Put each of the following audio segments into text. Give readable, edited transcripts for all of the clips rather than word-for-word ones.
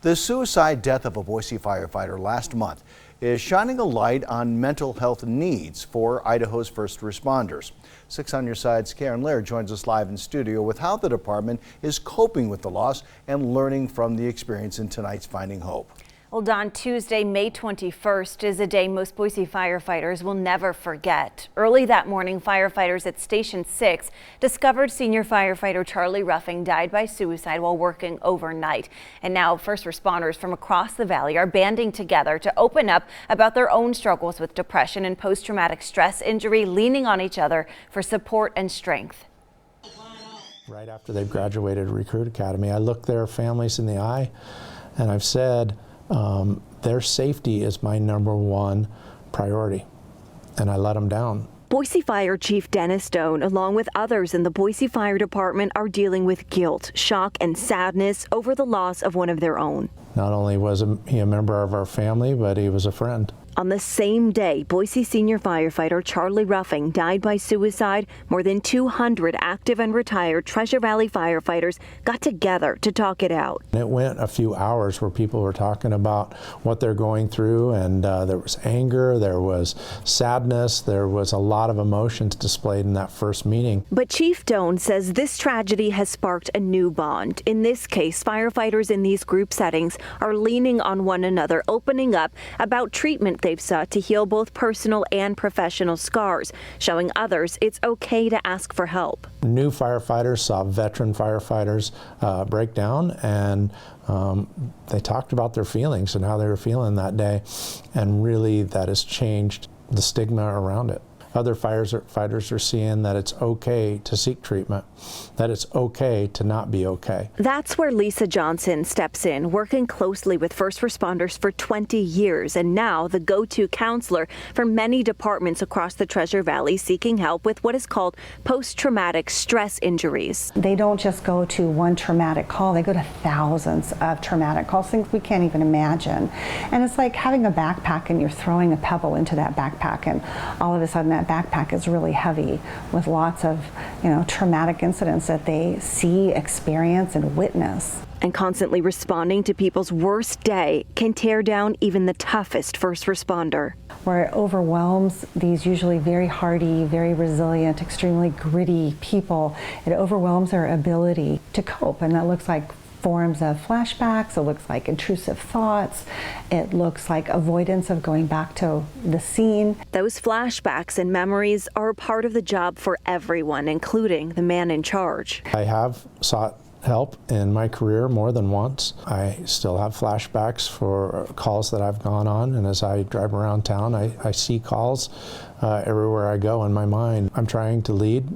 The suicide death of a Boise firefighter last month is shining a light on mental health needs for Idaho's first responders. 6 on Your Side's Karen Laird joins us live in studio with how the department is coping with the loss and learning from the experience in tonight's Finding Hope. Well, Don, Tuesday, May 21st is a day most Boise firefighters will never forget. Early that morning, firefighters at Station 6 discovered senior firefighter Charlie Ruffing died by suicide while working overnight. And now first responders from across the valley are banding together to open up about their own struggles with depression and post-traumatic stress injury, leaning on each other for support and strength. Right after they've graduated Recruit Academy, I look their families in the eye and I've said, their safety is my #1 priority, and I let them down. Boise Fire Chief Dennis Stone, along with others in the Boise Fire Department, are dealing with guilt, shock, and sadness over the loss of one of their own. Not only was he a member of our family, but he was a friend. On the same day, Boise senior firefighter Charlie Ruffing died by suicide. More than 200 active and retired Treasure Valley firefighters got together to talk it out. It went a few hours where people were talking about what they're going through, and there was anger, there was sadness, there was a lot of emotions displayed in that first meeting. But Chief Stone says this tragedy has sparked a new bond. In this case, firefighters in these group settings are leaning on one another, opening up about treatment they've sought to heal both personal and professional scars, showing others it's okay to ask for help. New firefighters saw veteran firefighters break down, and they talked about their feelings and how they were feeling that day, and really that has changed the stigma around it. Other firefighters are seeing that it's okay to seek treatment, that it's okay to not be okay. That's where Lisa Johnson steps in, working closely with first responders for 20 years, and now the go-to counselor for many departments across the Treasure Valley seeking help with what is called post-traumatic stress injuries. They don't just go to one traumatic call, they go to thousands of traumatic calls, things we can't even imagine. And it's like having a backpack and you're throwing a pebble into that backpack, and all of a sudden that backpack is really heavy with lots of, traumatic incidents that they see, experience, and witness. And constantly responding to people's worst day can tear down even the toughest first responder. Where it overwhelms these usually very hardy, very resilient, extremely gritty people, it overwhelms their ability to cope, and that looks like forms of flashbacks, it looks like intrusive thoughts, it looks like avoidance of going back to the scene. Those flashbacks and memories are a part of the job for everyone, including the man in charge. I have sought help in my career more than once. I still have flashbacks for calls that I've gone on, and as I drive around town, I see calls everywhere I go in my mind. I'm trying to lead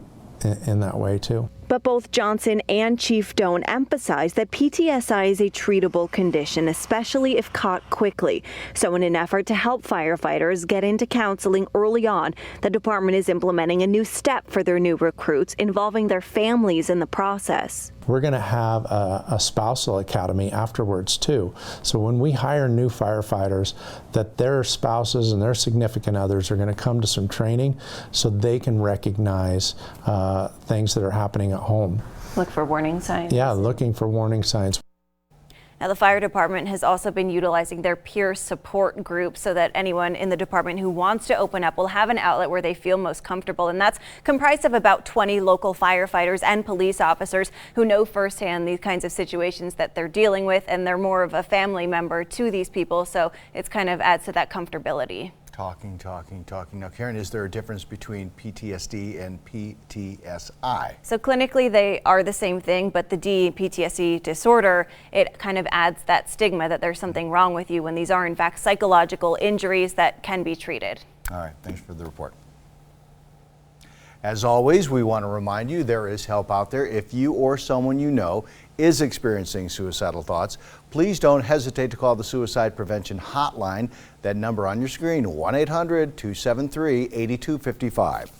in that way too. But both Johnson and Chief Stone emphasize that PTSI is a treatable condition, especially if caught quickly. So in an effort to help firefighters get into counseling early on, the department is implementing a new step for their new recruits, involving their families in the process. We're going to have a spousal academy afterwards too. So when we hire new firefighters, that their spouses and their significant others are going to come to some training so they can recognize things that are happening at home. Look for warning signs. Yeah, looking for warning signs. Now, the fire department has also been utilizing their peer support group so that anyone in the department who wants to open up will have an outlet where they feel most comfortable. And that's comprised of about 20 local firefighters and police officers who know firsthand these kinds of situations that they're dealing with, and they're more of a family member to these people. So it's kind of adds to that comfortability. Talking. Now, Karen, is there a difference between PTSD and PTSI? So clinically, they are the same thing, but the PTSD disorder, it kind of adds that stigma that there's something wrong with you when these are in fact psychological injuries that can be treated. All right, thanks for the report. As always, we want to remind you there is help out there. If you or someone you know is experiencing suicidal thoughts, please don't hesitate to call the Suicide Prevention Hotline. That number on your screen, 1-800-273-8255.